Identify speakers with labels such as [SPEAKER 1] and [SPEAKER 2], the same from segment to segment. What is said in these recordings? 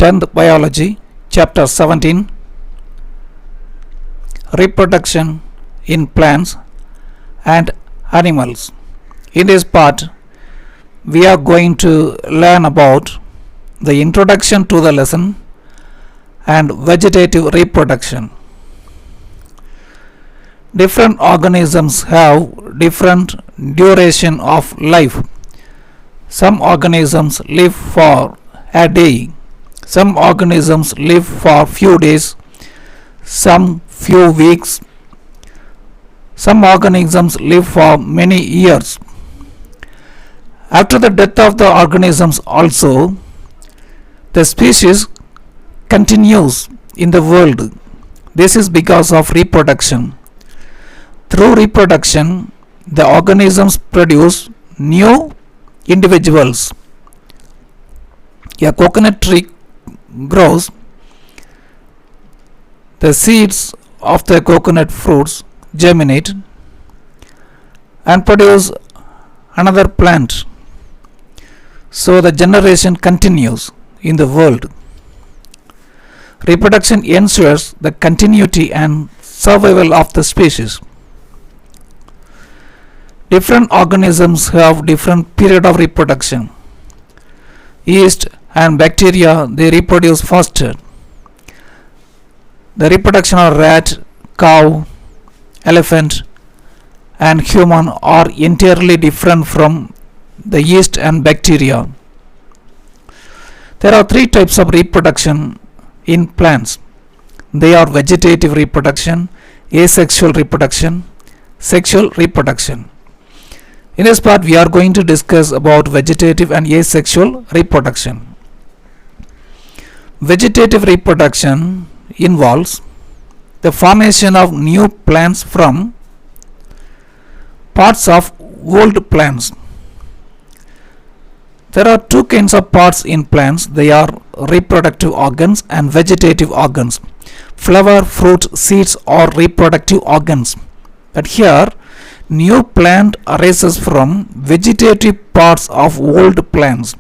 [SPEAKER 1] 10th Biology, Chapter 17, Reproduction in Plants and Animals. In this part, we are going to learn about the introduction to the lesson and vegetative reproduction. Different organisms have different duration of life. Some organisms live for a day. Some organisms live for few days, some few weeks. Some organisms live for many years. After the death of the organisms also, the species continues in the world. This is because of reproduction. Through reproduction, the organisms produce new individuals. A coconut tree grows. The seeds of the coconut fruits germinate and produce another plant. So the generation continues in the world. Reproduction ensures the continuity and survival of the species. Different organisms have different period of reproduction. Yeast and bacteria, they reproduce faster. The reproduction of rat, cow, elephant and human are entirely different from the yeast and bacteria. There are three types of reproduction in plants. They are vegetative reproduction, asexual reproduction, sexual reproduction. In this part, we are going to discuss about vegetative and asexual reproduction. Vegetative reproduction involves the formation of new plants from parts of old plants. There are two kinds of parts in plants. They are reproductive organs and vegetative organs. Flower, fruit, seeds are reproductive organs. But here, new plant arises from vegetative parts of old plants.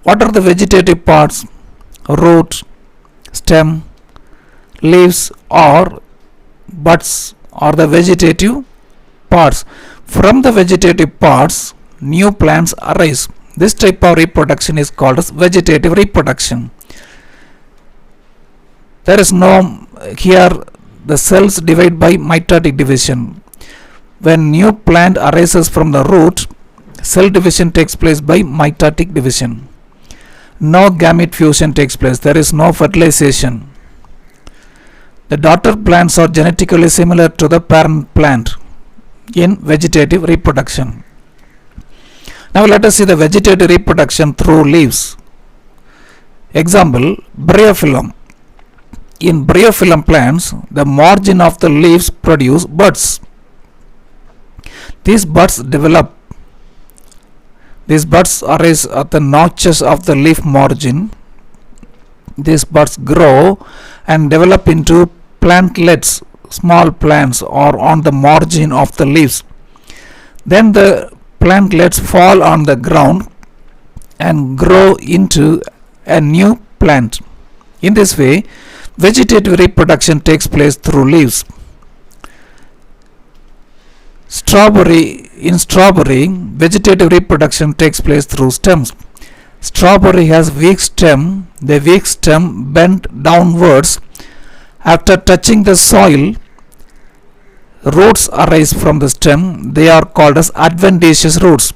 [SPEAKER 1] What are the vegetative parts? Root, stem, leaves or buds are the vegetative parts. From the vegetative parts, new plants arise. This type of reproduction is called as vegetative reproduction. There is no, here the cells divide by mitotic division. When new plant arises from the root, cell division takes place by mitotic division. No gamete fusion takes place. There is no fertilization. The daughter plants are genetically similar to the parent plant in vegetative reproduction. Now let us see the vegetative reproduction through leaves. Example, bryophyllum. In bryophyllum plants, the margin of the leaves produce buds. These buds develop. These buds arise at the notches of the leaf margin. These buds grow and develop into plantlets. Small plants are on the margin of the leaves. Then the plantlets fall on the ground and grow into a new plant. In this way, vegetative reproduction takes place through leaves. In strawberry, vegetative reproduction takes place through stems. Strawberry has weak stem. The weak stem bent downwards. After touching the soil, roots arise from the stem. They are called as adventitious roots.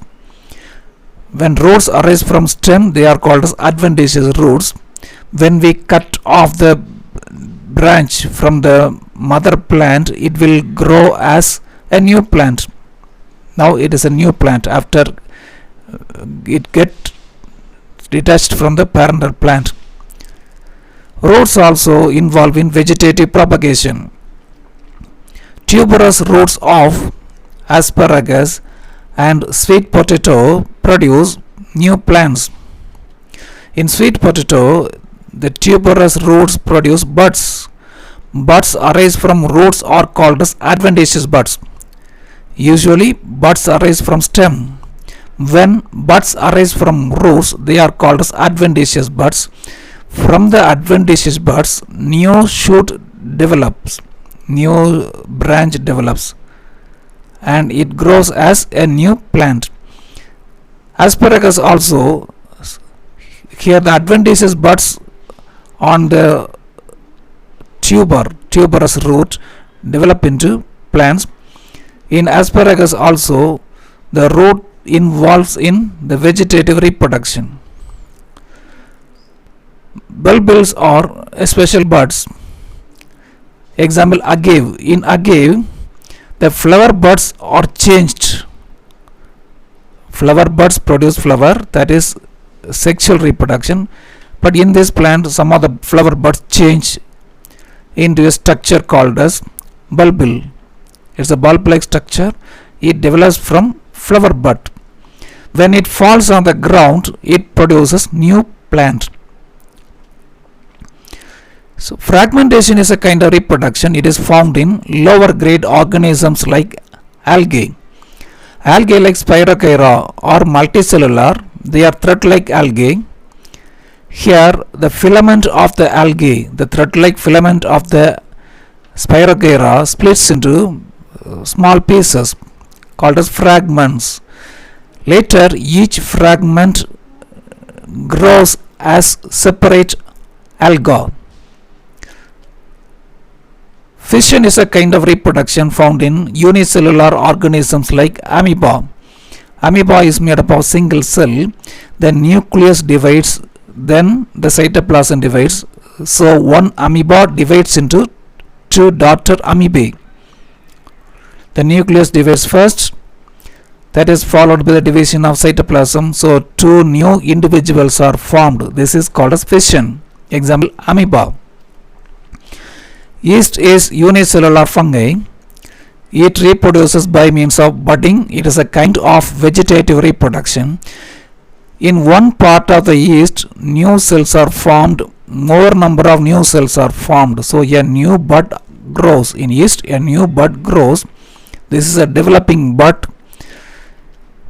[SPEAKER 1] When roots arise from stem, they are called as adventitious roots. When we cut off the branch from the mother plant, it will grow as a new plant. Now it is a new plant after it gets detached from the parental plant. Roots also involve in vegetative propagation. Tuberous roots of asparagus and sweet potato produce new plants. In sweet potato, the tuberous roots produce buds. Buds arise from roots are called as adventitious buds. Usually buds arise from stem. When buds arise from roots, they are called as adventitious buds. From the adventitious buds, new shoot develops, new branch develops, and it grows as a new plant. Asparagus also, here the adventitious buds on the tuberous root develop into plants. In asparagus also, the root involves in the vegetative reproduction. Bulbils are special buds. Example, agave. In agave, the flower buds are changed. Flower buds produce flower, that is sexual reproduction. But in this plant, some of the flower buds change into a structure called as bulbil. It's a bulb-like structure. It develops from flower bud. When it falls on the ground, it produces new plant. So fragmentation is a kind of reproduction. It is found in lower grade organisms like algae. Algae like Spirochaera are multicellular. They are thread-like algae. Here the filament of the algae, the thread-like filament of the Spirochaera splits into small pieces called as fragments. Later each fragment grows as separate alga. Fission is a kind of reproduction found in unicellular organisms like amoeba. Amoeba is made up of single cell. The nucleus divides, then the cytoplasm divides. So one amoeba divides into two daughter amoebae. The nucleus divides first, that is followed by the division of cytoplasm. So two new individuals are formed. This is called as fission. Example, amoeba. Yeast is unicellular fungi. It reproduces by means of budding. It is a kind of vegetative reproduction. In one part of the yeast, new cells are formed. More number of new cells are formed. So a new bud grows. In yeast, a new bud grows. This is a developing bud.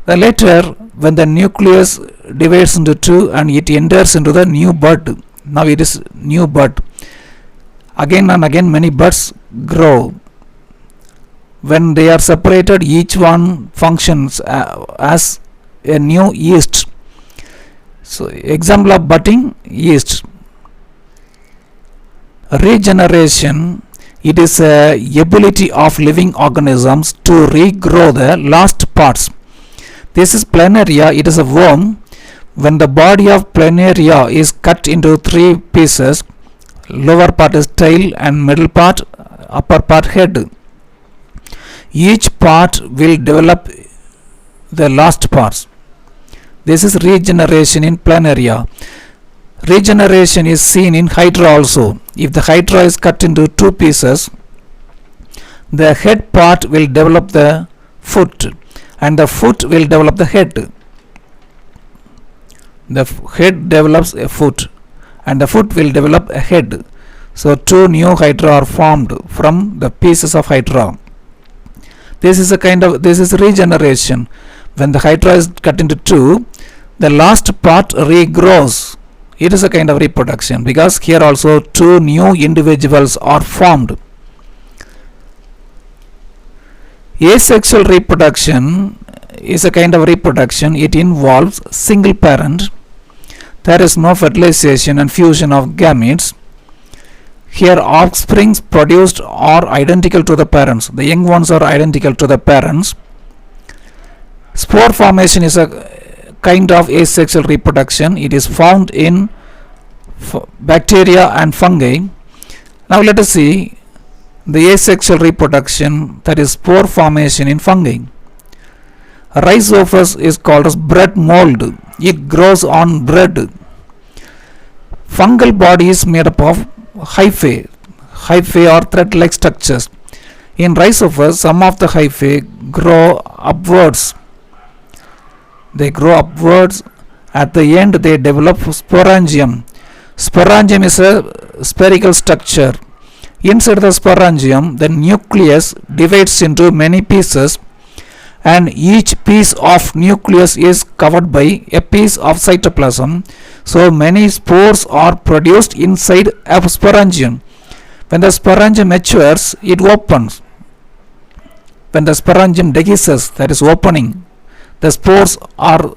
[SPEAKER 1] Then later, when the nucleus divides into two and it enters into the new bud, now it is new bud. Again and again many buds grow. When they are separated, each one functions as a new yeast. So example of budding yeast. Regeneration, it is a ability of living organisms to regrow the lost parts. This is planaria. It is a worm. When the body of planaria is cut into three pieces, lower part is tail and middle part, upper part head. Each part will develop the lost parts. This is regeneration in planaria. Regeneration is seen in hydra also. If the hydra is cut into two pieces, the head part will develop the foot and the foot will develop the head. The head develops a foot and the foot will develop a head. So two new hydra are formed from the pieces of hydra. This is regeneration. When the hydra is cut into two, the last part regrows. It is a kind of reproduction because here also two new individuals are formed. Asexual reproduction is a kind of reproduction. It involves single parent. There is no fertilization and fusion of gametes. Here offsprings produced are identical to the parents. The young ones are identical to the parents. Spore formation is a kind of asexual reproduction. It is found in bacteria and fungi. Now let us see the asexual reproduction, that is spore formation in fungi. Rhizophus is called as bread mold. It grows on bread. Fungal body is made up of hyphae. Hyphae are thread-like structures. In Rhizophus, some of the hyphae grow upwards. They grow upwards. At the end, they develop sporangium. Sporangium is a spherical structure. Inside the sporangium, the nucleus divides into many pieces, and each piece of nucleus is covered by a piece of cytoplasm. So many spores are produced inside a sporangium. When the sporangium matures, it opens. When the sporangium dehisces, that is opening, the spores are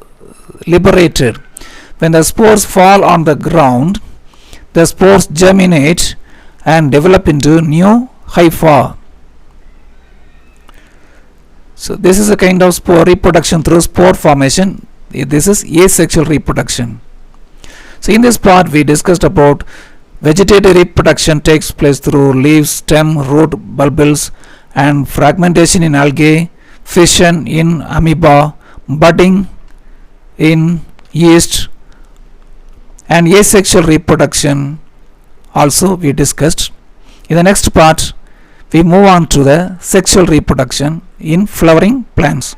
[SPEAKER 1] liberated. When the spores fall on the ground, the spores germinate and develop into new hypha. So this is a kind of spore reproduction through spore formation. This is asexual reproduction. So in this part we discussed about vegetative reproduction takes place through leaves, stem, root, bulbils, and fragmentation in algae, fission in amoeba, budding in yeast, and asexual reproduction also we discussed. In the next part we move on to the sexual reproduction in flowering plants.